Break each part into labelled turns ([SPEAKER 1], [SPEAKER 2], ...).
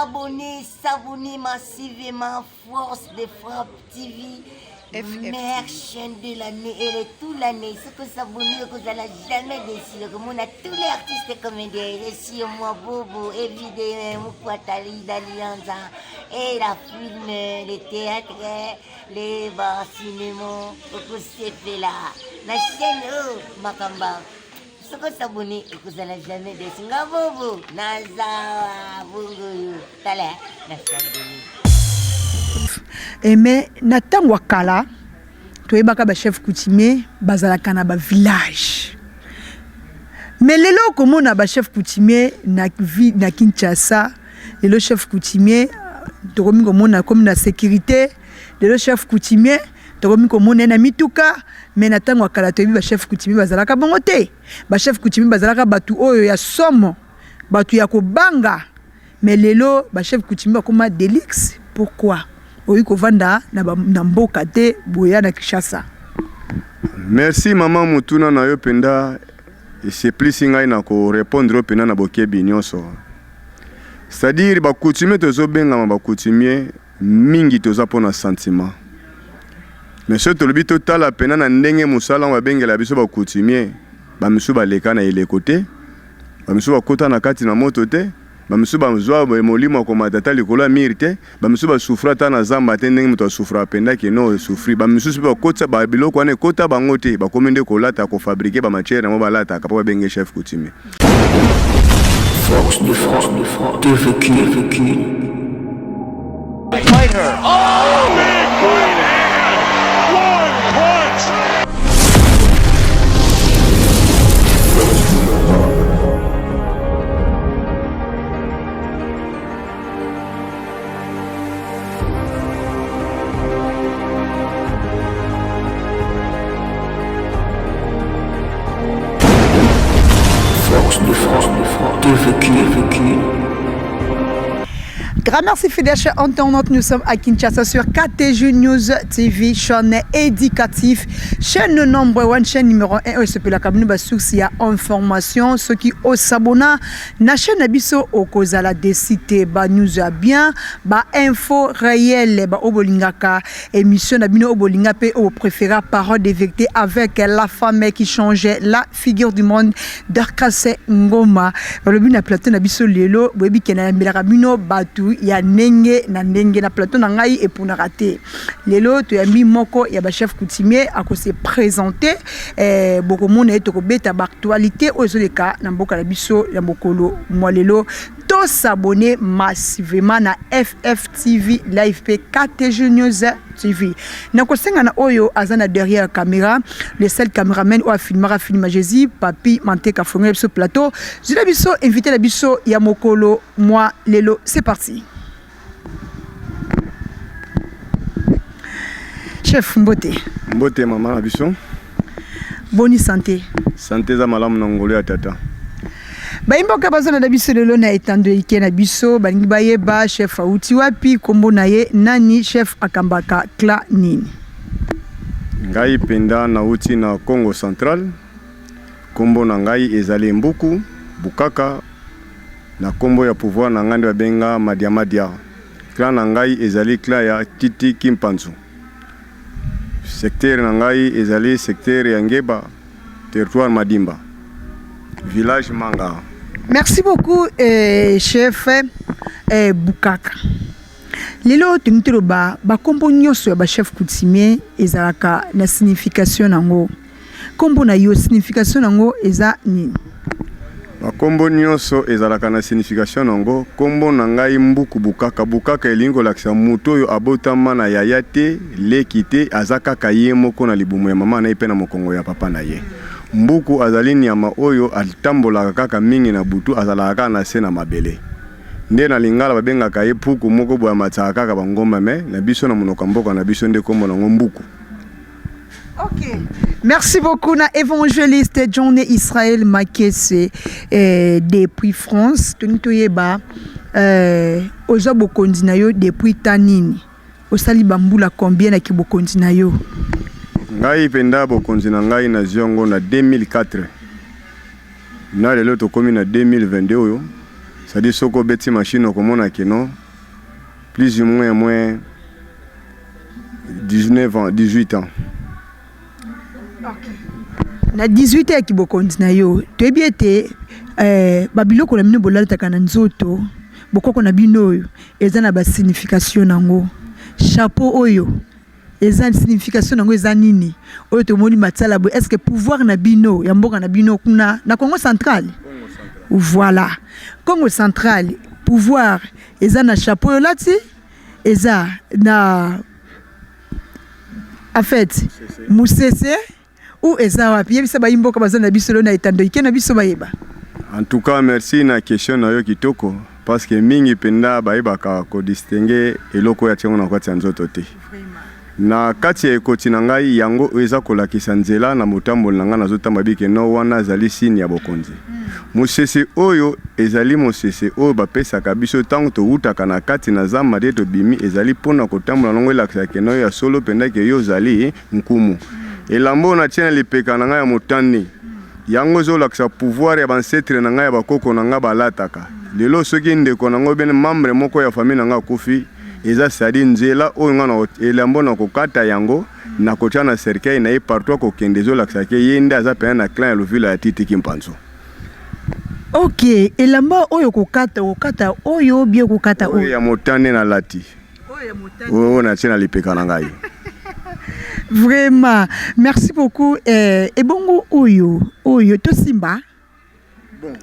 [SPEAKER 1] s'abonner massivement, Force de Frappe TV. Meilleure chaîne de l'année et de toute l'année. Ce que s'abonner, que vous n'allez jamais déçu. Comme on a tous les artistes comédiens, ici moi Bobo, évidemment, Moukwatali d'Allianza, et la film, les théâtres, les bars cinéma, que c'est fait là. La chaîne, Makamba. Ce que s'abonner, que vous n'allez jamais déçu. Bobo, Naza, Bobo, Tala,
[SPEAKER 2] mais Nathan Wakala, tu es baka chef coutumier, bazalaka na ba village. Mais lelo comme on a ba chef coutumier na Kinshasa, lelo chef coutumier, tu comme on a comme na sécurité, lelo chef coutumier, tu comme on na mituka, mais Nathan Wakala tu es ba chef coutumier bazalaka bongote. Ba chef coutumier bazalaka batu oyo ya somo, batu ya kobanga. Mais lelo ba chef coutumier comme Delix, pourquoi?
[SPEAKER 3] Merci maman Mutuna na yo penda c'est plus ngai na ko répondre penda na bokebi nyonso. C'est-à-dire ba coutumier tozo benga ba coutumier mingi toza pona sentiment. Mais ce tolobi total penda na ndenge musala wa bengela biso ba coutumier ba misu ba leka na ile côté ba misu ba kota na kati na moto te. Bamisuba mzwa molimo ko matata likolo mirite bamisuba souffra ta na zamba te ndenge muto souffra penda ke no souffri bamisusu ba kota ba biloko ane kota bango te ba komende ko lata ko fabriquer ba matière mo ba lata ka pa benge chef coutumier.
[SPEAKER 4] Force de frappe, de vécu.
[SPEAKER 5] Fight her. Oh, big right hand. One punch.
[SPEAKER 4] De vécu.
[SPEAKER 2] Grand merci fidèles chers internautes, nous sommes à Kinshasa sur KTG News TV, chaîne éducative, chaîne number 1, chaîne numéro 1, ce que la cabine va source y a information, ceux qui au s'abonnent, na chaîne abisso au cause la décité, ba nous a bien, ba info réelle, ba obolingaka, émission nabino obolinga pe au préféré parole de vérité avec la femme qui changeait la figure du monde d'Arkase Ngoma. Le but na plateau nabisso lelo, bobi kenana mbelakabino batu ya nenge na plateau na ngai et pour na rater lelo to ya mi moko ya ba chef coutumier ako se présenter boko mona to ko beta ba actualité ozoleka na mboka na biso ya mokolo moi lelo to s'abonner massivement na FFTV Live P KTG News TV. Na ko senga na oyo azana derrière caméra, le seul caméraman ou a filmera filma Jésus papi Manteka fongé sur plateau. Je la biso invité la biso ya mokolo moi lelo, c'est parti. Chef Mbote.
[SPEAKER 3] Mbote maman la biso.
[SPEAKER 2] Bonne santé.
[SPEAKER 3] Santé za malamu na ngolo ya tata.
[SPEAKER 2] Ba imboka bazana na biso lelo na etando ike na biso balingi bayeba chef auti wapi kombo na ye nani chef akambaka kla nini.
[SPEAKER 3] Ngai penda na uti na Congo Central. Kombo na ngai ezali Mbuku Bukaka na kombo ya pouvoir na ngandi wa benga Madiamadia. Kla na ngai ezali kla ya Titi Kimpanzu. Secteur na ngai ezali secteur ya Ngeba, territoire Madimba. Village Manga.
[SPEAKER 2] Merci beaucoup chef Bukaka. Lelo tumutiro ba kombo nyonso ya ba chef coutumier ezalaka na signification nango. Kombo na yo signification nango eza nini?
[SPEAKER 3] Ba kombo nyonso ezalaka na signification nango. Kombo na ngai Mbuku Bukaka. Bukaka elingo lakisa muto yo abotama na yaya te lekite azaka kaye moko na libumu ya mama na ipe na mokongo ya papa na ye. Mbuku azali nyama oyo alitambolaka kaka mingi na butu azalaka na se na mabele. Nde na lingala babengaka ye puku moko boya mataka kaka bangomba me na biso na monoko mboka na biso nde kombo na Mbuku.
[SPEAKER 2] Ok. Merci beaucoup na évangéliste John Israël Makese depuis France. Tunitoyeba ozo bokondi na yo depuis tanini. Osali bambula combien na ki bokondi na yo?
[SPEAKER 3] Ngai penda bokonzi na ngai na ziongo na 2004. Na lelo to komi na 2022 oyo. C'est-à-dire soko beti machine okomona keno plus ou moins 19 ans, 18 ans.
[SPEAKER 2] Na 18 ans ki bokondi na yo toyebi ete babiloko na bino bolataka na nzoto bokoko na bino oyo eza na basignification nango chapeau oyo eza na signification nango eza nini oyo tomoni matsala boye est-ce que pouvoir na bino ya mboka na bino kuna na Congo central voilà Congo central pouvoir eza na chapeau lati eza na en fait musese ou eza wapi yebisa bayimboka bazana biso lo na etando ikena biso bayeba.
[SPEAKER 3] En tout cas merci na question na yo kitoko parce que mingi penda bayebaka ko distinguer eloko ya tiango na kwati ya nzoto te na kati ya ekoti na ngai yango eza kolakisa nzela na motambo na nga nazotamba bike no wana azali sini ya bokonzi musese oyo ezali musese oyo bapesaka biso ntango toutaka na kati na zamba te tobimi ezali mpona kotambola nango elakisa keno ya solo penda ke yo ozali nkumu elambo na tiena lipeka na ngai ya motani yango ezolakisa pouvoir ya bansetre na ngai ya bakoko na ngai balataka lelo soki ndeko nango bene membre moko ya famille na ngai akufi eza sadi nzela oyo nga na elambo na kokata yango na kotia na cercueil na ye partout kokende ezolakisa ke ye nde aza pena na clan ya lovila ya Titiki Mpanzo.
[SPEAKER 2] Ok, elamba oyo kokata oyo bien kokata
[SPEAKER 3] oyo ya motane na lati
[SPEAKER 2] oyo ya motane
[SPEAKER 3] oyo na tiena lipeka na ngai.
[SPEAKER 2] Vraiment, merci beaucoup. Et bongo oyo to simba.
[SPEAKER 3] Bon.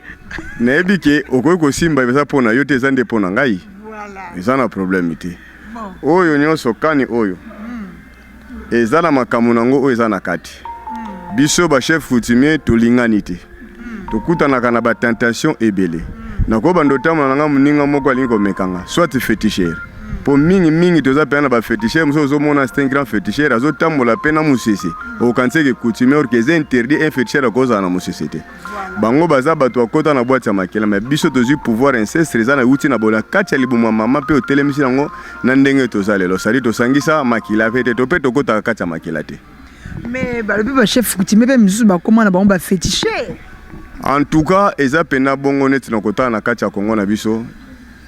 [SPEAKER 3] Nebi ke okoyeko simba eza pona yo te eza nde pona ngai.
[SPEAKER 2] Voilà.
[SPEAKER 3] Eza na problème te.
[SPEAKER 2] Bon.
[SPEAKER 3] Oyo nyonso kani oyo. Eza na makamu nango oyo eza na kati. Biso ba chef coutumier tolingani te. Tokutanaka na ba tentation ebele. Nako bandotama nanga muninga moko alingi komekanga. Soit féticheur. Po mingi toza pena ba féticheur muso mona c'est un grand féticheur azo tambola pena musese o kanseke coutumier que c'est interdit un féticheur à cause na musese te bango baza bato akota na boîte ya makela mais biso tozi pouvoir ancestre za na uti na bola kati ya libuma mama pe otelemisi nango na ndenge toza lelo sali tosangisa makila pe te to pe tokota kati ya makela te
[SPEAKER 2] mais ba chef coutumier pe musu ba comment na bango ba féticheur
[SPEAKER 3] en tout cas eza pena bongo net na kota na kati ya Congo na biso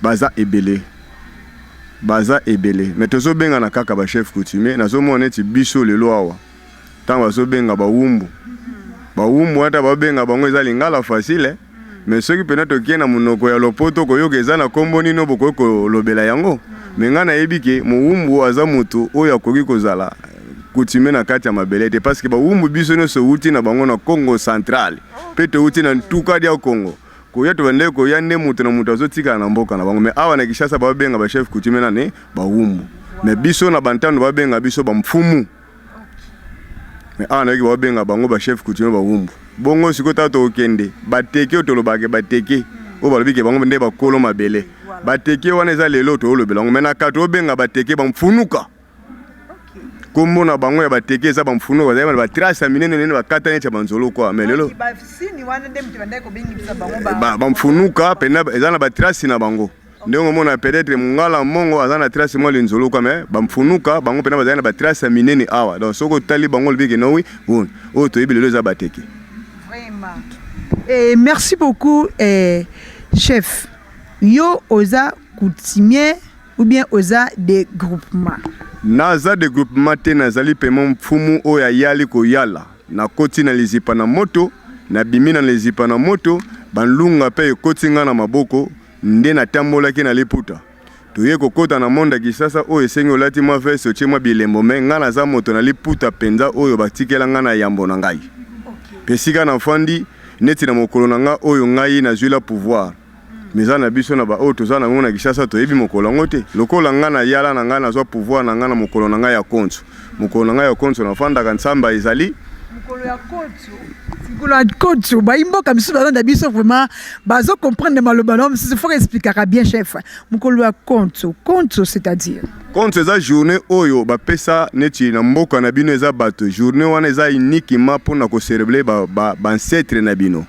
[SPEAKER 3] baza ebele mais tozo benga na kaka ba chef coutumier nazo mona ti biso lelo awa tango bazo benga ba wumbu ata ba benga bango eza lingala facile mais soki pena tokie na munoko ya lopoto koyoka eza na kombo nino boko lobela yango mais nga na yebi ke muwumbu aza mutu oyo akoki kozala coutumier na kati ya mabele te parce que ba wumbu biso nyonso uti na bango na Congo central pe to uti na ntuka dia Congo koya to bande ko yande mutu na mutu azotika na mboka na bango mais awa na Kishasa ba benga ba chef coutumier na ne ba wumbu mais biso na bantando ba benga biso ba mfumu mais awa na ba benga bango ba chef coutumier ba wumbu bongo sikota to okende bateke otolobake bateke o balobike bango nde ba kolo mabele bateke wana eza lelo to olobela ngo mena kato benga bateke ba mfunuka kombo na bango ya bateke eza ba mfunuka za ba trace minene nene ba katane cha banzolo kwa mais lelo
[SPEAKER 2] ba sini wana ndem tibanda ko bengi bisa bango
[SPEAKER 3] ba mfunuka pena eza na ba trace na bango ndenge mona peut-être mungala mongo aza na trace mo lenzolo kwa mais ba mfunuka bango pena bazana ba trace minene awa donc soko tali bango libike no oui bon o to yebele lelo za bateke
[SPEAKER 2] vraiment. Et merci beaucoup chef yo oza coutumier ou bien oza des groupements
[SPEAKER 3] naza de groupement te nazali paiement mfumu oyo ayali koyala na koti na lizipa na moto na bimi na lizipa na moto banlunga pe ekoti nga na maboko nde natambolaki na liputa toye kokota na monde ya Kisasa oyo esengi olati mwa veste otie mwa bilembo me nga naza moto na liputa penza oyo batikela nga na yambo na ngai pesika na fandi neti na mokolo na nga oyo ngai nazwi la pouvoir meza na biso na ba oyo toza na ngo na Kishasa toyebi mokolo ngo te lokola nga na yala na nga nazwa pouvoir na nga na mokolo na nga ya konso mokolo na nga ya konso na fandaka nsamba ezali
[SPEAKER 2] mokolo ya konso mokolo ya konso baimboka misu bazanda biso vraiment bazo comprendre maloba no c'est faut expliquer bien chef mokolo ya konso c'est-à-dire
[SPEAKER 3] konso eza journée oyo bapesa neti na mboka na bino eza bato journée wana eza uniquement mpona kocélébrer ba ancêtre na bino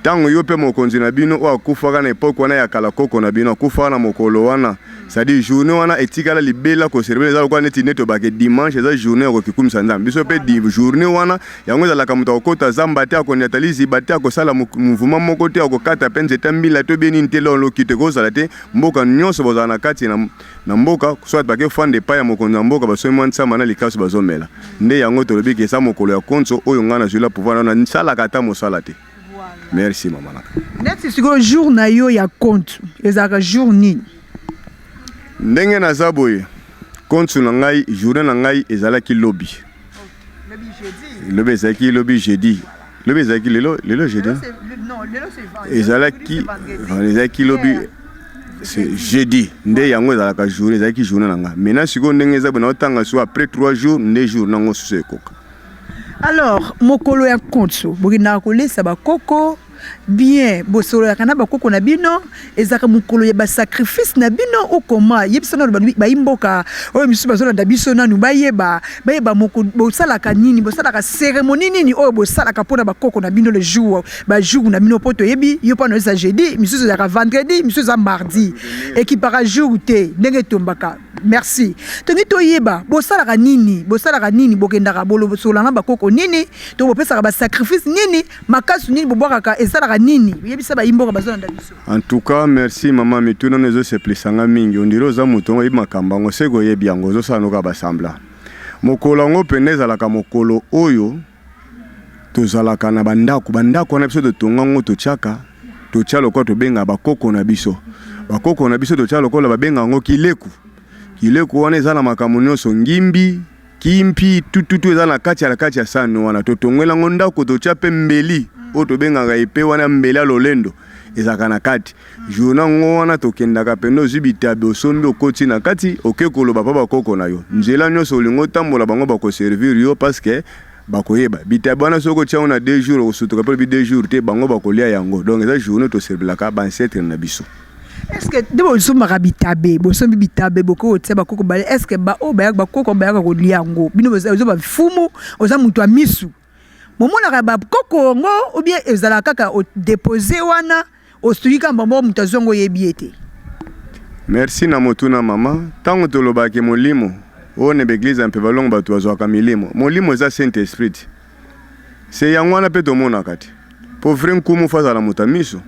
[SPEAKER 3] tango yo pe mokonzi na bino o akufaka na epoke wana ya kala koko na bino akufaka na mokolo wana c'est-à-dire journée wana etikala libela ko célébrer za kwa neti neto ba ke dimanche za journée ko kikumisa nzambe biso pe di journée wana yango za la kamuta okota zamba te ko netalizi bate ko sala mouvement moko te ko kata penze tambila to beni ntelo lokite ko sala te mboka nyonso bozana kati na mboka soit ba ke fande pa ya mokonza mboka baso mwansa mana likaso bazomela nde yango to lobi ke sa mokolo ya konso oyo ngana jula pouvoir na nsala kata mosala te. Merci maman.
[SPEAKER 2] Neti siko jour na yo ya compte ezaka jour nini?
[SPEAKER 3] Ndenge na zaboye compte na ngai journée na ngai ezalaki lobby. Lobby ezalaki lobby jeudi. Lobby ezalaki lelo jeudi.
[SPEAKER 2] Non, lelo c'est vendredi.
[SPEAKER 3] Ezalaki lobby c'est jeudi. Nde yango ezalaka journée ezalaki journée na ngai. Maintenant siko ndenge ezabona otanga so après 3 jours nde jour nango so ekoka.
[SPEAKER 2] Alors, mokolo ya compte bokina kolesa ba koko bien bosolo ya kana ba koko na bino ezaka mokolo ya ba sacrifice na bino okoma yebisana ba imboka oyo misu bazona da biso nanu bayeba moko bosalaka nini bosalaka cérémonie nini oyo bosalaka pona ba koko na bino le jour na bino poto yebi yo pano eza jeudi misu za vendredi misu za mardi et qui para jour te ndenge tombaka. Merci. Tongi toyeba bosalaka nini bokendaka bolo solana ba koko nini to bopesaka ba sacrifice nini makasu nini bobwaka esalaka nini yebisa ba imboka bazona ndabiso.
[SPEAKER 3] En tout cas merci maman mituna nezo se plisanga mingi ondiro za mutongo yi makamba ngo sego yebi yango zo sanoka basambla mokolo ngo peneza la mokolo oyo tozalaka na bandako na biso de tonga ngo to chaka to chalo ko to benga ba koko na biso to chalo ko la ba benga ngo kileko wana eza na makambo nyonso ngimbi kimpi tututu eza na kati ya sano wana totongwela ngo ndako totia pe mbeli o tobengaka epe wana mbeli ya lolendo ezaka na kati journa ngo wana tokendaka pendo zibitabe osombi okoti na kati okekoloba pa bakoko na yo nzela nyonso olingo otambola bango bakoservir yo parce que bakoyeba bitabe wana soko tia ona 2 jours osutuka pe 2 jours te bango bakolia yango donc eza journée toservilaka bancetre na biso.
[SPEAKER 2] Est-ce que debo somaka bitabe bosombi bitabe boko otse bakoko bale est-ce que ba o ba bakoko ba ka kolia ngo bino bozo ba fumu oza mutu amisu momona ba koko ngo ou bien ezala kaka o déposer wana o stuika mbambo mutu azongo yebiete.
[SPEAKER 3] Merci na motuna mama tango tolobaki molimo one beglise un peu balongo batu azwaka milimo molimo eza Saint-Esprit c'est yango wana pe tomona kati pauvre nkumu faza la mutamiso.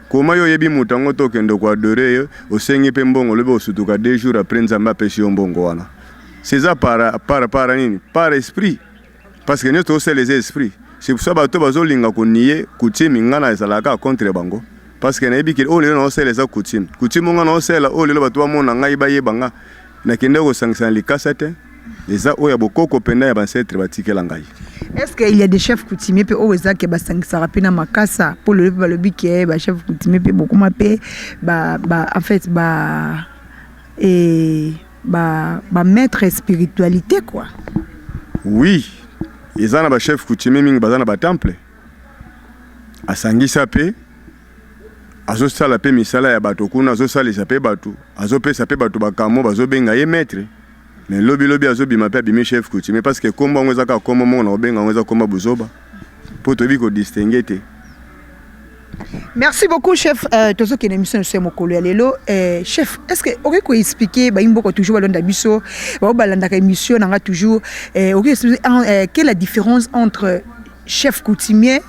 [SPEAKER 3] Koma yo yebi mutango tokende kwa adorer osengi pe mbongo lobe osutuka 2 jours après nzamba pesi mbongo wana. C'est ça par nini? Par esprit. Parce que nous tous les esprits. C'est pour ça bato bazolinga ko nier coutume ngana ezalaka contre bango. Parce que na yebi ke o lelo no sele za coutume. Coutume ngana no sele o lelo bato mona ngai bayebanga. Na kende ko sangisa likasa te. Eza oya bokoko penda ya bancetre batikela ngai.
[SPEAKER 2] Est-ce qu'il y a des chefs coutumiers pe oza ke basangisa rapina makasa pour le balobi ke ba chef coutumier pe beaucoup mapé en fait maître spiritualité quoi.
[SPEAKER 3] Oui. Ezana ba chef coutumier mingi bazana ba temple. Asangisa pe azo sala pe misala ya bato kuna azo salisa pe bato azo pesa pe bato bakamo bazo benga ye maître. Mais lobby azobi ma pe bimi chef coutumier parce que komba ngweza ka komba mona obenga ngweza komba buzoba pour tobi ko distinguer te.
[SPEAKER 2] Merci beaucoup chef tozo ke émission sur mokolo ya lelo chef est-ce que aurait ko expliquer ba imboko toujours balonda biso ba balanda ka émission nanga toujours aurait expliquer quelle est la différence entre chef coutumier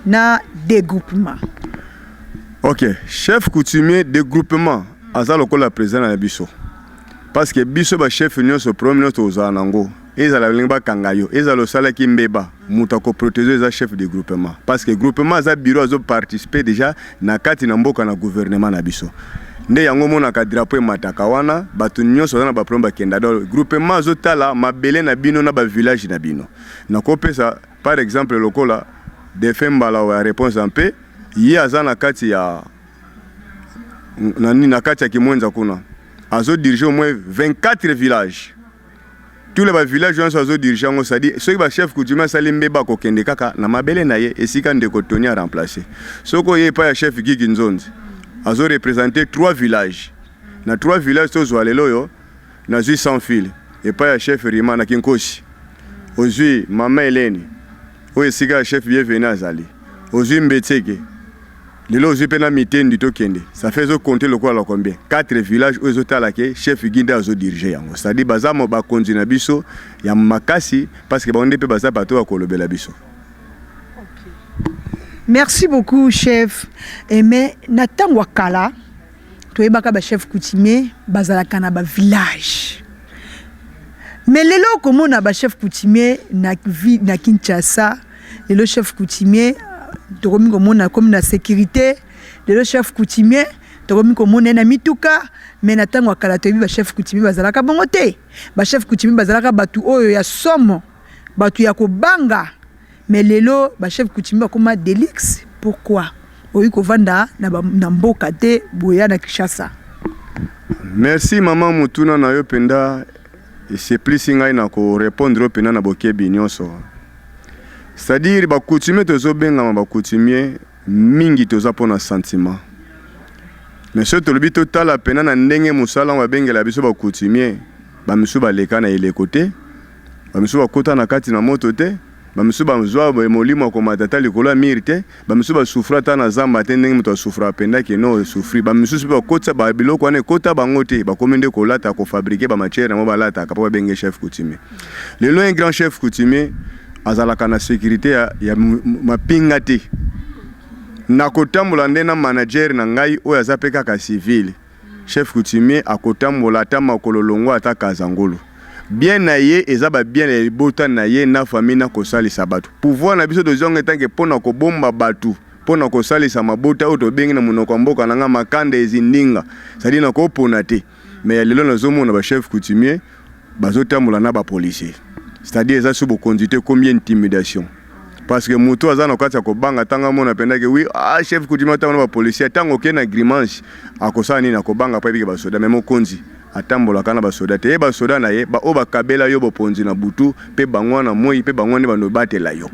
[SPEAKER 2] na dégroupement.
[SPEAKER 3] OK, chef coutumier dégroupement azalo ko la président na biso. Parce que biso ba chef union so premier to zanango ezala lingba kangayo ezalo sala ki mbeba muta ko protéger za chef de groupement parce que groupement za bureau azo participer déjà na kati na mboka na gouvernement na biso nde yango mona ka drapeau mataka wana batu nyonso na ba problème kenda do groupement azo tala mabele na bino na ba village na bino na ko pesa par exemple lokola de fembala wa réponse en paix yi azana kati ya na kati ya kimwenza kuna azo diriger au moins 24 villages. Tous les villages ont azo diriger ngo ça dit ceux qui ba chef coutumier sali mbeba ko kende kaka na mabele na ye esika ndeko Tony a remplacer. Soko ye pa ya chef Gigi Nzonzi. Azo représenter 3 villages. Na 3 villages to zo lelo yo na zui sans fil et pa ya chef Rima na Kinkoshi. Ozui mama Hélène. O esika chef bienvenu azali. Ozui Mbeteke. lelo ozwi mpe na mitendi tokende ça fait compter lokola combien 4 villages oyo ezotalaka chef guinde azodirige yango c'est-à-dire baza bakonzi na biso ya makasi parce que bango nde mpe baza bato bakolobela biso.
[SPEAKER 2] Merci beaucoup chef. Mais na ntango kala toyebaka ba chef coutumier bazalaka na ba village. Mais lelo komona ba chef coutumier na Kinshasa, lelo chef coutumier tokomi komona comme na sécurité, lelo chef coutumier tokomi komona na mituka, mais na ntango kala toyebi ba chef coutumier bazalaka bongo te. Ba chef coutumier bazalaka batu oyo ya somo, batu ya kobanga. Mais lelo ba chef coutumier bakoma Delix. Pourquoi? Oyi kovanda na mboka te boya na Kinshasa.
[SPEAKER 3] Merci maman mutuna na yo penda. Et c'est plus ngai na ko répondre au pena na bokebi nyonso. C'est-à-dire ba coutumier tozo benga ba coutumier mingi toza pona sentiment. Mais ce tolobi total pena na ndenge musala wa bengela biso ba coutumier ba misu ba leka na ile côté. Ba misu ba kota na kati na moto te. Ba misu ba mzwa ba molimo ko matata likolo miri te. Ba misu ba souffra ta na zamba te ndenge muto souffra penda ke no souffri. Ba misu ba kota ba biloko ne kota bango te ba komende ko lata ko fabriquer ba matière mo ba lata ka pa benge chef coutumier. Lelo un grand chef coutumier azalaka na sécurité ya mapinga te. Na kotambola ndena manager na ngai oyo azapeka ka civil. Chef coutumier akotambola ta makolo longo ata kazangolo. Bien naye ezaba bien les bota naye na famille na kosali sabatu. Pouvoir na biso dozonga tanke pona ko bomba batu, pona ko sali sa mabota oto bengi na munoko mboka na nga makanda ezindinga. Sadi na ko pona te. Mais lelo nazomo na ba chef coutumier bazotambola na ba policier. C'est-à-dire eza subo conduite combien intimidation. Parce que moto aza na kati ya kobanga tanga mona penda ke oui chef coutumier tanga ba policier tango ke na grimanche akosala ni na kobanga pa bike ba soda même konzi. Atambola kana ba soda te ba soda na ye ba o ba kabela yo boponzi na butu pe bangwana moi pe bangwani bano batela yo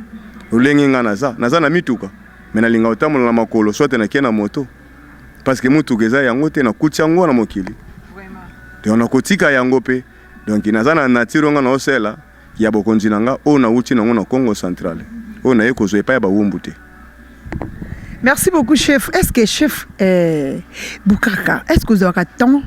[SPEAKER 3] olengi nga naza na mituka mena linga otambola na makolo sote na kena moto parce que mutuka eza yango te na kutia ngo na mokili vraiment te ona kotika yango pe donc naza na natiro nga na osela ya bokonzi nanga o na uti na ngo na Congo central o na ye kozo epa ya ba wumbu te.
[SPEAKER 2] Merci beaucoup chef. Est-ce que chef Bukaka, est-ce que vous avez temps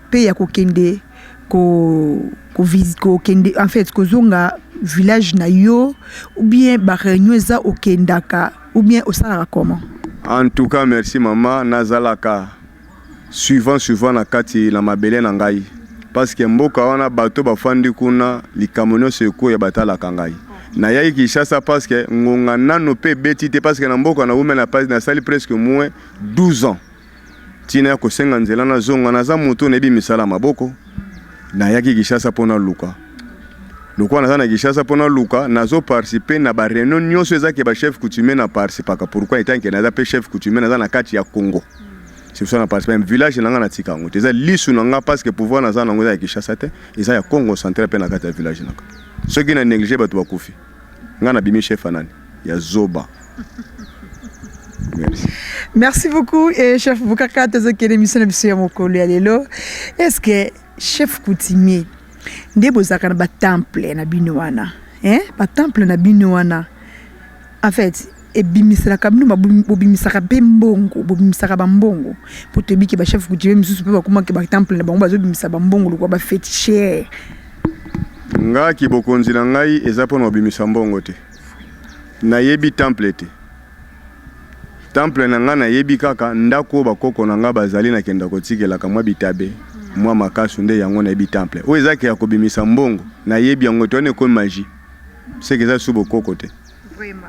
[SPEAKER 2] pe ya kokende ko visite ko kende en fait ko zonga village na yo ou bien ba réunion za okendaka ou bien osala comment?
[SPEAKER 3] En tout cas merci maman nazalaka suivant na kati na mabele na ngai parce que mboka wana bato bafandi kuna likamonyo seko ya batala kangai na yai Kinshasa parce que ngonga nano pe betite parce que na mboka na women na pas na sali presque moins 12 ans. Tina ko senga nzela na zonga na za moto nebi misala maboko na yaki Kinshasa pona luka. Lokwa na za na Kinshasa pona luka nazo participer na ba réunion nyonso ezaki ba chef coutumier na participer ka pourquoi étant que na za pe chef coutumier na za na kati ya Congo. C'est ça na participer village na nga na tika ngo. Teza lisu na nga parce que pouvoir na za na ngo ya Kinshasa te eza ya Congo central pe na kati ya village na ka. Ce qui na négliger batu bakufi. Nga na bimi chef anani ya Zoba. Merci.
[SPEAKER 2] Merci beaucoup et chef Bukaka tozokende émission na mokolo ya lelo. Est-ce que chef coutumier nde bozaka na ba temple na bino wana ba temple na bino wana en fait ebimisaka bino bobimisaka pe mbongo bobimisaka ba mbongo pour te biki ba chef coutumier misusu pe bakoma ke ba temple na bango bazobimisa ba mbongo lokwa ba féticheur
[SPEAKER 3] nga ki bokonzi na ngai eza pona bobimisa mbongo te na yebi temple te temple na nga na yebi kaka ndako bakoko na nga bazali na kenda kotikela ka mwa bitabe mwa makasu nde yango na yebi temple o ezaki ya kobimisa mbongo na yebi yango tone ko magie c'est que ça subo koko te
[SPEAKER 2] vraiment.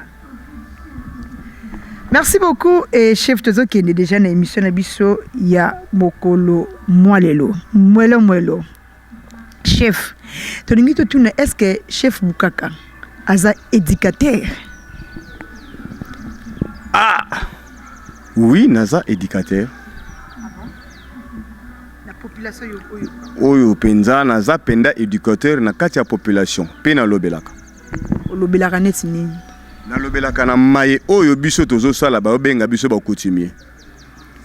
[SPEAKER 2] Merci beaucoup et chef tozo qui est déjà na émission na biso ya mokolo mwalelo mwelo chef tolingi to tuna est-ce que chef Bukaka aza éducateur?
[SPEAKER 3] Oui, naza éducateur.
[SPEAKER 2] La population
[SPEAKER 3] oyo penza naza penda éducateur na kati ya population pe na lobelaka.
[SPEAKER 2] Lobelaka neti nini?
[SPEAKER 3] Na lobelaka na maye oyo biso tozo sala ba obenga biso ba coutumier.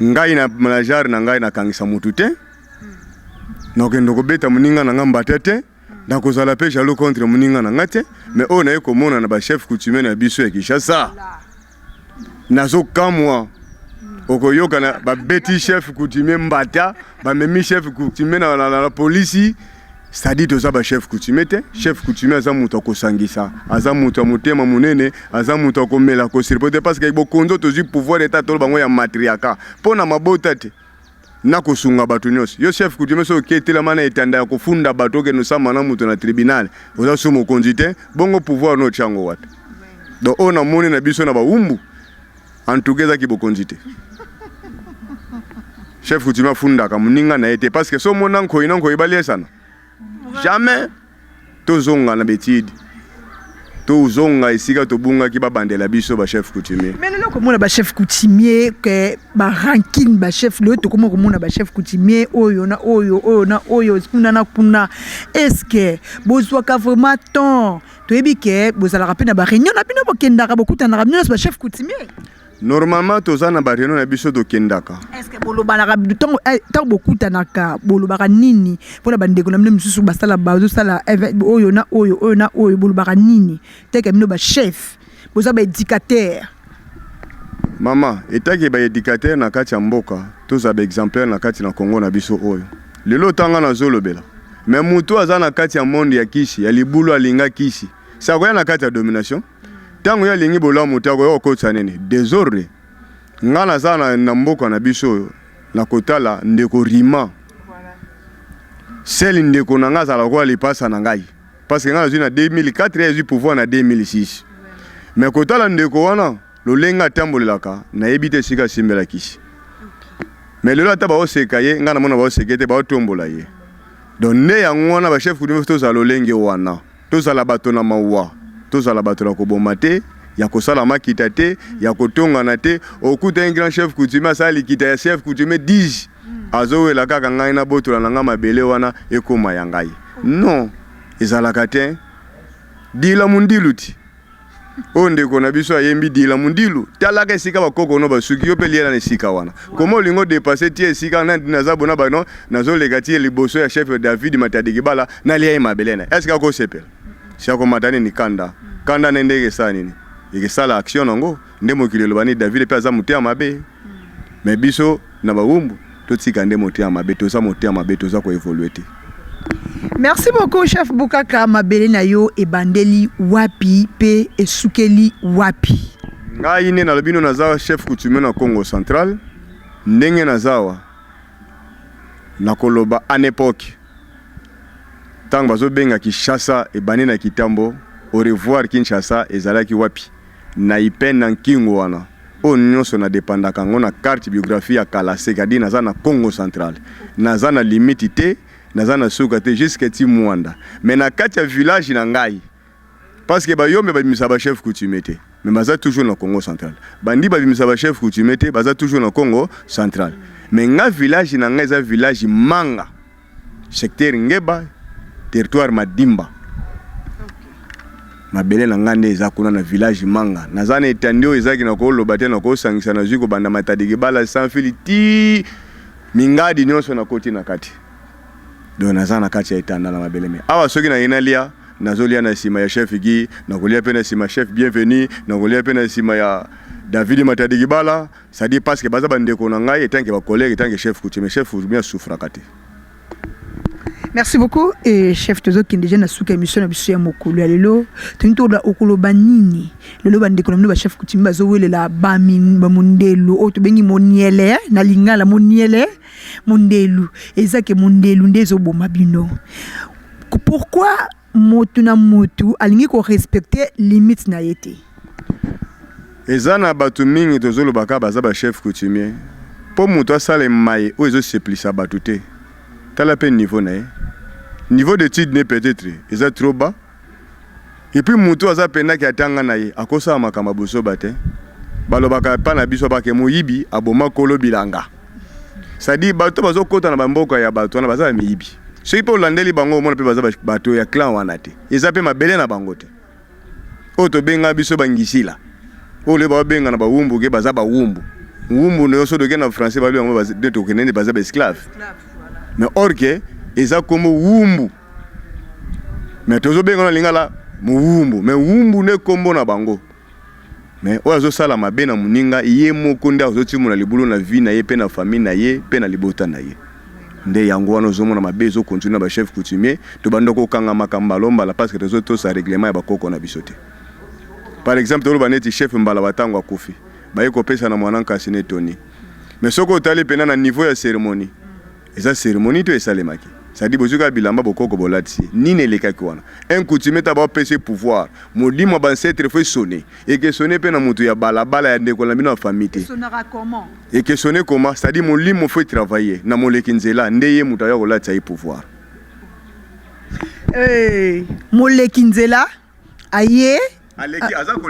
[SPEAKER 3] Ngai na manager na ngai na kangisa mutu te. Na kendo ko beta muninga na ngamba tete. Na ko sala pe jalo contre muninga na ngate, mais on a komona na ba chef coutumier na biso ya Kinshasa. Nazo kamwa okoyoka ba beti chef coutumier mbata ba memi chef coutumier na la police. C'est-à-dire que ba chef coutumier te chef coutumier aza muto kosangisa aza muto mutema munene aza muto komela ko sirpote parce que bokonzo tozi pouvoir d'état tolo bango ya matriarcat pona mabota te na kosunga bato nyonso yo chef coutumier so ketela mana etanda ya kofunda bato ke no sama na muto na tribunal oza so mokonzi te bongo pouvoir no chango wata donc on a moni na biso na baumbu en tout cas ki bokonzi te chef coutumier funda ka muninga na ete parce que so mona nko ina nko ibali sana jamais tozonga na betide tozonga esika tobunga ki babandela biso ba chef coutumier
[SPEAKER 2] mais lelo komona ba chef coutumier que ba ranking ba chef le to komona ba chef coutumier oyo na kuna est-ce que bozwa ka vraiment temps to ebike bozala rapena ba réunion na bino bokendaka bokutana ka bino ba chef coutumier
[SPEAKER 3] normalement tozana ba réunion na biso do kendaka
[SPEAKER 2] est-ce que bolobana tant bokutana ka bolobaka nini pona bandeko na mine misusu basala bazo sala oyo na bolobaka nini teke mino ba chef boza ba éducateur
[SPEAKER 3] mama etaki ba éducateur na kati ya mboka toza ba exemplaire na kati na Congo na biso oyo lelo tanga na zolobela mais mutu aza na kati ya monde ya kishi ya libulu alinga kishi sa koya na kati ya domination tango ya lingi bola mutako yo kotsa nene désordre ngana za na mboka na biso na kotala ndeko rima sel ndeko na ngaza la kwa lipasa na ngai parce que ngana zina 2004 ya zu pouvoir na 2006 mais kotala ndeko wana lolenga tambolelaka na ebite sika simbela kishi mais lelo ata ba oseka ye ngana mona ba osekete ba otombola ye donc ne ya ngwana ba chef coutumier to za lolenge wana to za la bato na mawa tozala bato la koboma te ya kosala makita te ya kotongana te okuta un grand chef coutumier asali kita ya chef coutumier 10 azowela kaka ngai na botola na nga mabele wana ekoma ya ngai non ezalaka te dila mundilu ti o ndeko na biso ayembi dila mundilu talaka esika bakoko no basuki yo pe liela na esika wana komo lingo dépasser ti esika na naza bona bano nazoleka ti liboso ya chef David Matadiki bala na lia mabele na est-ce que ko sepela siako matani ni kanda nendeke sa nini ikisala action nango nde mokili lobani David pe aza mutia mabe mais biso na bawumbu totika nde mutia mabe toza mutia mabe toza ko évoluer te.
[SPEAKER 2] Merci beaucoup chef Bukaka mabele na yo ebandeli wapi pe esukeli wapi
[SPEAKER 3] ngai ne na lobino naza chef coutumier na Congo Central ndenge nazawa na koloba en époque tant bazo benga Kinshasa e bani na Kitambo au revoir Kinshasa ezalaki wapi na ipen na nkingo wana o nyonso na dépendaka ngona carte biographie ya kala sekadi naza na Congo Central naza na limite te naza na suka te jusqu'à ti Mwanda mais na kati ya village na ngai parce que ba yombe ba bimisa ba chef coutumier te mais baza toujours na Congo Central bandi ba bimisa ba chef coutumier te baza toujours na Congo Central mais nga village na ngai za village Manga secteur Ngeba territoire Madimba mabele na ngande eza kuna na village Manga nazana etandio ezaki na ko lobate na ko sangisa na ziko banda Matadiki bala sans filiti mingadi nyonso na koti na kati do nazana kati ya etanda na mabele me awa soki na inalia nazolia na sima ya chef gi na kolia pe na sima chef bienvenu na kolia pe na sima ya David Matadiki bala ça dit parce que baza bandeko na ngai etanke ba collègue etanke chef coutumier chef bien souffra kati.
[SPEAKER 2] Merci beaucoup et chef tozo qui déjà na suka émission na biso ya mokolo ya lelo tinto la okolo banini lelo bandeko na ba chef coutumier bazo welela ba mundelu o to bengi moniele na lingala moniele mundelu ezake mundelu ndezo boma bino pourquoi motu na motu alingi ko respecter limite na yete
[SPEAKER 3] ezana batu mingi tozo lobaka baza ba chef coutumier po moto asale mai o ezo seplisa batu te tala pe niveau na niveau d'étude n'est peut-être est trop bas et puis mutu aza penda ki atanga na ye akosa makama boso bate balobaka pa na biso ba ke moyibi aboma kolo bilanga ça dit bato bazo kota na bamboka ya bato na baza miyibi ceux pour landeli bango mona pe baza bato ya clan wana te eza pe mabele na bango te o to benga biso bangisila o le ba benga na bawumbu ke baza bawumbu wumbu no so doke na français ba bango baza de to kenene baza ba esclave mais or que eza comme wumbu mais tozo benga na lingala muwumbu mais wumbu ne kombo na bango mais oyo azosala mabe na moninga ye moko nde azotimona libulu na vie na ye mpe na famille na ye mpe na libota na ye nde yango wana ozomona mabe ezokontinue na bachef coutumier tobanda kokanga makambo alombala parce que tozotosa règlement ya bakoko na biso te. Par exemple toloba neti chef mbala batango akufi baye kopesa na mwana nkasi ne toni, mais soko otali pena na niveau ya cérémonie eza cérémonie to esalemaki sadi bozuka bilamba bokoko bolati nini elekaki wana un coutumier ta ba pese pouvoir molimo ba ancêtre faut sonner et que sonner pe na mutu ya balabala ya ndeko na bino ya famille
[SPEAKER 2] sonnera comment
[SPEAKER 3] et que sonner comment sadi molimo faut travailler na moleki nzela ndeye mutu ya kolati ya pouvoir
[SPEAKER 2] moleki nzela aye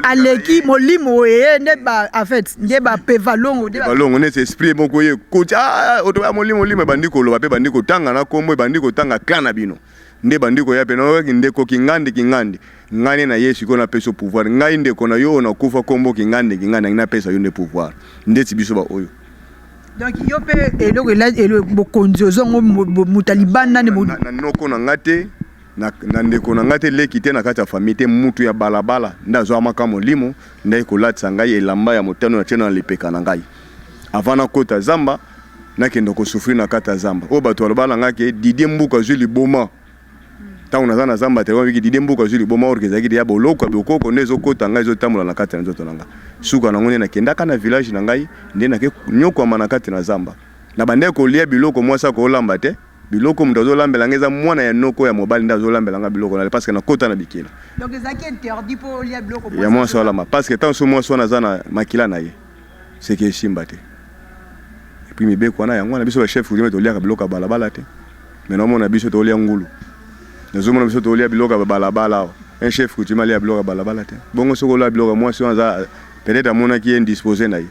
[SPEAKER 2] aleki molimo ye nde ba en fait nde ba pevalongo
[SPEAKER 3] de balongo ne esprit moko ye kocha otoba molimo bandiko lo ba bandiko tanga na kombo bandiko tanga kana bino nde bandiko ya pena nde ko kingandi ngani na Yesu ko na peso pouvoir ngai nde ko na yo na kufa kombo kingandi na pesa yo nde pouvoir nde tibiso ba oyo.
[SPEAKER 2] Donc yo pe eloko la bokonzi ozongo mutalibana ne
[SPEAKER 3] na noko na ngate na ndeko na ngate leki te na kati ya famille te mutu ya balabala ndazo amaka molimo ndai kolatisa ngai elamba ya motano na tena lipeka na ngai avant kota zamba nakende ko souffrir na kata zamba o bato alobala ngake Didier Mbuka zuli boma tangu na zana zamba te wiki Didier Mbuka zuli boma orkezaki ya boloko bokoko ndezo kota ngai zo tamula na kata nzoto nanga suka na ngone na kenda kana village na ngai nde na ke nyoko na kati na zamba na bande ko lia biloko mwasa ko lamba te biloko mdazo lambela ngeza mwana ya noko ya mobali ndazo lambela nga biloko na parce que na kota na bikila
[SPEAKER 2] donc ezaki interdit pour lia biloko
[SPEAKER 3] ya mwa so lama parce que tant so mwa so na zana makila na ye c'est que shimba te et puis mibe kwa na yango na biso ba chef coutumier to lia ka biloko balabala te mais non mona biso to lia ngulu nazo mona biso to lia biloko balabala un chef coutumier lia biloko balabala te bongo soko la biloko mwa so za peut-être amona qui est indisposé na ye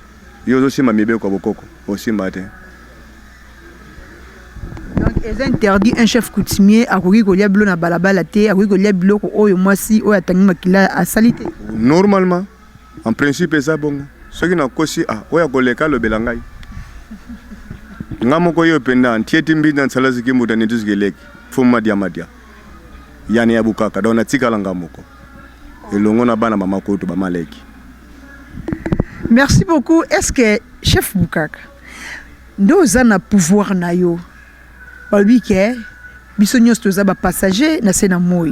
[SPEAKER 3] yo zo sima mibe kwa bokoko o simba te.
[SPEAKER 2] Donc c'est interdit un chef coutumier à courir kolia bilo na balabala te à courir kolia biloko oyo mwasi oyo atangi makila a salite.
[SPEAKER 3] Normalement en principe ça bon ce qui na kosi oya koleka lo belangai ngamo ko yo penda antieti mbinda nsalazi kimuta nituzgeleki fuma dia yani ya bukaka dona tikala ngamoko elongo na bana mama ko to ba maleki.
[SPEAKER 2] Merci beaucoup. Est-ce que chef Bukaka nous a pouvoir na yo balbike biso nyos toza ba passager na sena moi.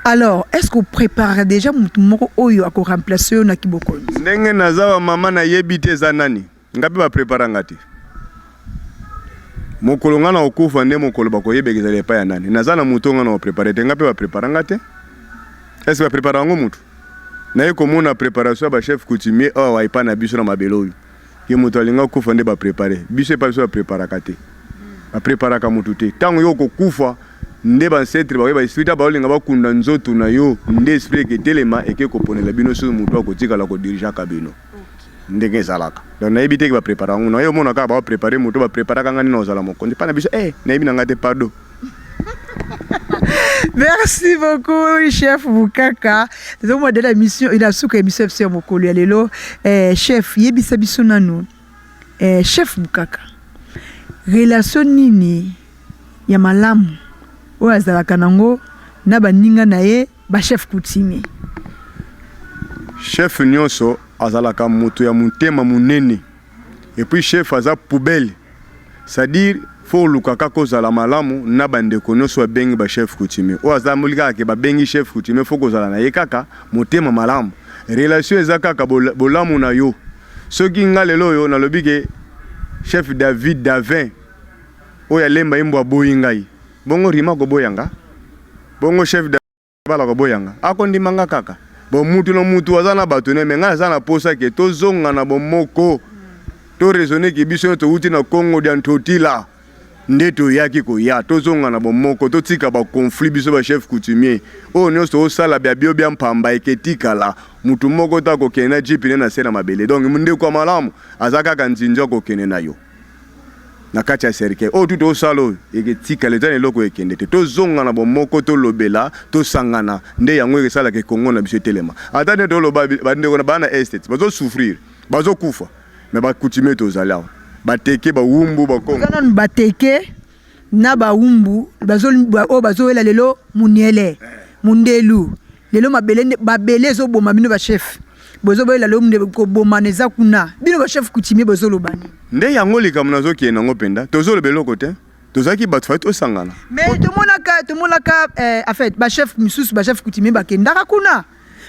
[SPEAKER 2] Alors, est-ce qu'on prépare déjà mutu moko oyo ako remplacer na kiboko?
[SPEAKER 3] Ndenge nazawa mama na yebite za nani ngapi ba prépara ngati mokolo ngana okufa nde mokolo bako yebekeza lepa ya nani nazana mutu ngana o préparer te ngapi ba prépara ngate est-ce ba prépara ngo mutu na yeko mona préparation ba chef coutumier o wa ipa na biso na mabelo oyo ke mutu alinga kufa nde ba préparer biso pa biso ba prépara kate ba prépara ka mutu te tango yo ko kufa nde ba ancêtre ba esprit ba olinga ba kunda nzoto na yo nde esprit ke telema eke ko ponela bino so mutu akotika la ko diriger ka bino ndenge zalaka donc na ebite ke ba prépara ngo na yo mona ka ba préparer mutu ba prépara ka ngani na ozala mokonzi pa na biso na ebi na ngate pardon.
[SPEAKER 2] Merci beaucoup chef Bukaka. Nous avons de la mission il a souka émission sur mokolo ya lelo chef yebisa biso nanu chef Bukaka relation nini ya malamu oyo azalaka nango na baninga na ye ba chef coutumier.
[SPEAKER 3] Chef nyonso azalaka mutu ya mutema munene et puis chef aza poubelle c'est-à-dire faut lukaka kozala malamu na bandeko nyonso bengi ba chef coutumier o aza mulika ke ba bengi chef coutumier faut kozala na ye kaka mutema malamu relation eza kaka bolamu na yo soki ngalelo yo na lobike chef David Davin o ya lemba imbo boyingai bongo rima ko boyanga bongo chef bala ko boyanga akondimanga kaka bo mutu no mutu azana batone menga azana posa ke tozonga na bomoko to raisonner ki biso to uti na Congo d'Antotila ndeto yaki ko ya tozonga na bomoko to tika ba conflit biso ba chef coutumier o nyonso o sala bia bio bia mpamba eketika la mutu moko ta ko kena jipine na sena mabele donc munde kwa malamu azaka kanzinjo ko kene na yo na kati ya serike o tuto salo eketika le tane loko ekende te tozonga na bomoko to lobela to sangana nde yango ekesala ke Congo na biso telema atane to loba bande ko na bana estate bazo souffrir bazo kufa mais ba coutumier to zala bateke ba wumbu ba Congo
[SPEAKER 2] kana bateke na ba wumbu bazo ela lelo muniele mundelu lelo mabele zo boma mino ba chef bozo boyela lo mde ko bomaneza kuna bino ba chef coutumier bozo lobani
[SPEAKER 3] nde yango likambo nazokende nango mpenza tozolobela oko te tozalaki bato fai tosangana
[SPEAKER 2] mais tomonaka en fait ba chef misusu ba chef coutumier bakendaka kuna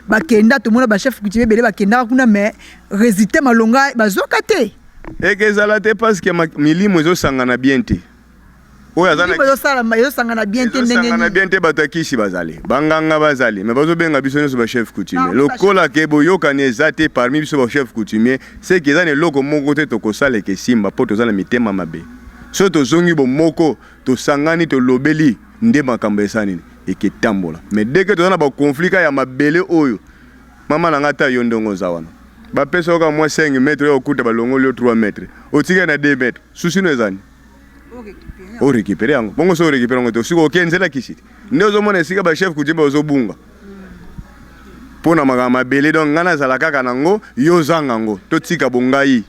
[SPEAKER 2] bakenda tomona ba chef coutumier bele bakendaka kuna mais résultat malonga bazoka te
[SPEAKER 3] eke ezala te parce que milimo ezosangana bien te oyo
[SPEAKER 2] ezosangana bien te
[SPEAKER 3] ndenge bien te bato akisi bazali banganga bazali mais bazobenga biso nyonso ba chef coutumier lokola ke boyokani eza te parmi biso ba chef coutumier c'est que eza na eloko moko te tokosaleka esimba mpo toza na mitema mabe so tozongi bomoko tosangani tolobeli nde makambo esa nini eketambola mais deke toza na bakonflit ya mabele oyo mama na nga ta yo ndongo oza wana bapesa oka mwa 5 mètres oyo okuta balongoli yo 3 mètres otika na 2 mètres susino ezani orécupéré yango bongo so orécupéré yango te osiko okenzela kisiti nde ozomona esika bachef coutumier ozobunga mpona makambo mabele donc nga nazala kaka nango yo ozanga yango totika bongai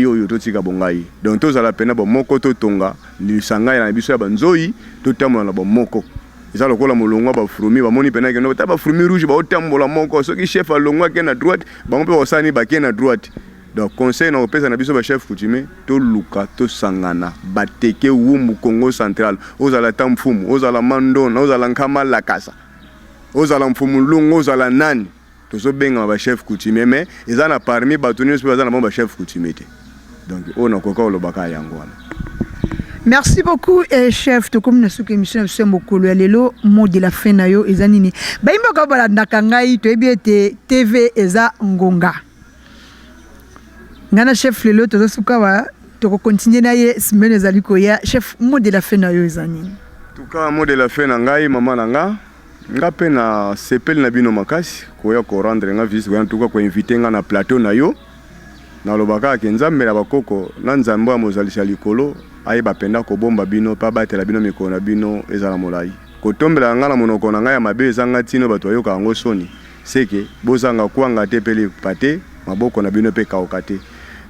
[SPEAKER 3] oyo totika bongai donc tozala pena bomoko totonga lisanga na biso ya banzoi totambola na bomoko eza lokola molongwa bafrumi bamoni pena keno ta bafrumi rouge baotambola moko soki chef alongwa ke na droite bango mpe basani bake na droite donc conseil na opesa na biso ba chef coutumier toluka tosangana bateke wumbu Congo central ozala tamfumu ozala mandona ozala nkama lakasa ozala mfumu lungu ozala nani tozobenga ba chef coutumier mais eza na parmi bato nyonso baza na ba chef coutumier te donc on a koka olobaka yango wana.
[SPEAKER 2] Merci beaucoup chef to comme nasu émission sur mokolo ya lelo mot de la fin na yo eza nini bayimba ka bala ndakangai to ebiete TV eza ngonga ngana chef lelo to suka wa to continuer na ye semaine ezali ko ya chef mot de la fin na yo eza nini
[SPEAKER 3] tout cas mot de la fin na ngai mama na nga pe na sepel na bino makasi ko ya ko rendre nga visite ko tuka ko inviter nga na plateau na yo na lobaka ke nzambe na bakoko na nzambe ya mozalisa likolo aye bapenda ko bomba bino pa batela bino mikolo na bino ezala molai ko tombela nga na monoko na ngai ya mabe ezanga tino bato yoka yango soni seke bozanga kwanga te pele pate maboko na bino pe kaoka te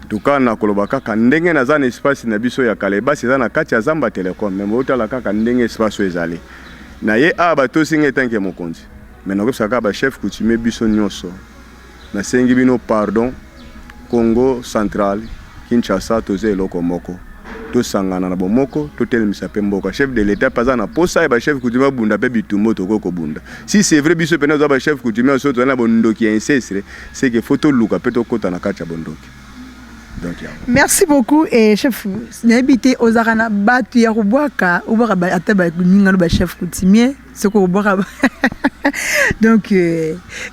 [SPEAKER 3] tuka na koloba kaka ndenge na zana espace na biso ya kaleba eza na kati ya Zamba Telecom mais motala kaka ndenge espace ezali na ye a bato singa etanke mokonzi mais na kopsaka ba chef coutumier biso nyonso na sengi bino pardon Congo central Kinshasa toze eloko moko tosangana na bomoko totelemisa pe mboka chef de l'état paza na posa ba chef coutumier bunda pe bitumbo toko bunda si c'est vrai biso pena za ba chef coutumier so to na bondoki incestre c'est que photo luka pe to kota na kacha bondoki.
[SPEAKER 2] Merci beaucoup et chef n'habité aux arana batu ya kubwaka ubaka ba ataba ninga no ba chef coutumier ce ko ubaka donc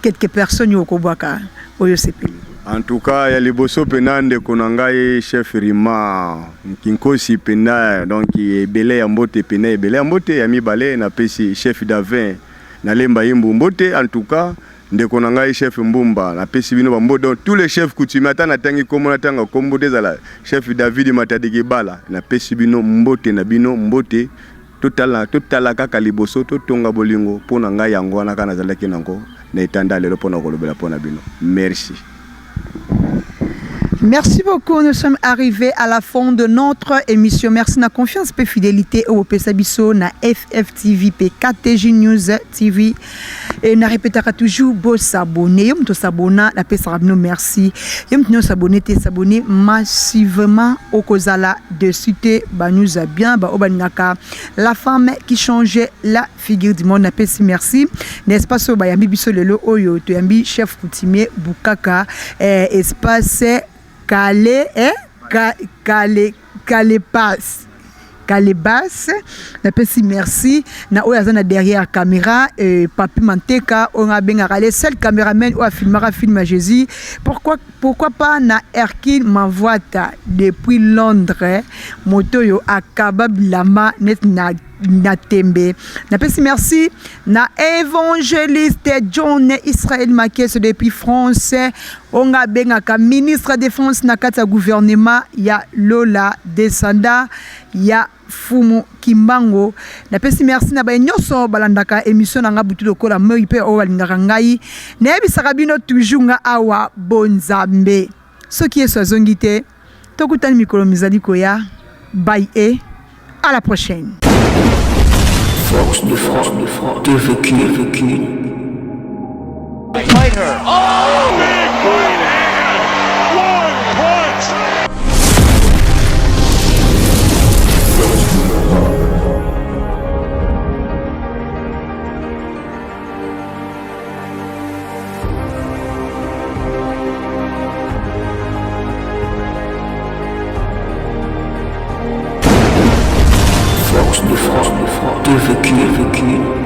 [SPEAKER 2] quelques personnes yo kubwaka oyo sepeli
[SPEAKER 3] en tout cas ya liboso penande konangai chef Rima kinkosi pena donc ebele ya mbote pena ebele ya mbote ya mibale na pesi chef Davin na lemba yimbu mbote en tout cas ndeko na ngai chef Mbumba na pesi bino bambo donc tous les chefs coutumiers ata na tangi komona tanga kombo dezala chef David Matadiki Bala na pesi bino mbote na bino mbote totala kaka liboso totonga bolingo pona ngai yango wana kana zalaki nango na etanda lelo pona kolobela pona bino merci.
[SPEAKER 2] Merci beaucoup. Nous sommes arrivés à la fin de notre émission. Merci de la confiance et fidélité au Pesabiso, na FFTV, KTG News TV. Et on répétera toujours beau s'abonner. Yom to s'abonner, la pesarabno merci. Yom to s'abonner, s'abonner massivement au Kozala de cité. Bah nous a bien, bah obanaka. La femme qui changeait la figure du monde. Napesi merci. N'est-ce pas so bah yambi biso lelo oyo to yambi chef coutumier Bukaka espace Calebas, napesi merci na oyazana derrière caméra Papi Manteka on a bien le seul caméraman ou a filmé Jésus pourquoi pas na Erkin Mavoata depuis Londres moto yo akaba bilama net na tembe napesi merci na évangéliste John Israël Makes depuis France on a bengaka ministre de défense na kata gouvernement ya Lola Desanda ya Fumu Kimbango napesi merci na ba nyoso balandaka émission na ngabutu lokola moi pe o balingaka ngai na ebisaka bino toujours nga awa bonzambe ce qui est sozongite tokutani mikolo mizali koya bye et à la prochaine.
[SPEAKER 4] Force de frappe, de vécu.
[SPEAKER 6] behind her.
[SPEAKER 5] Oh, big right hand. 1 point.
[SPEAKER 4] Force de frappe, de vécu.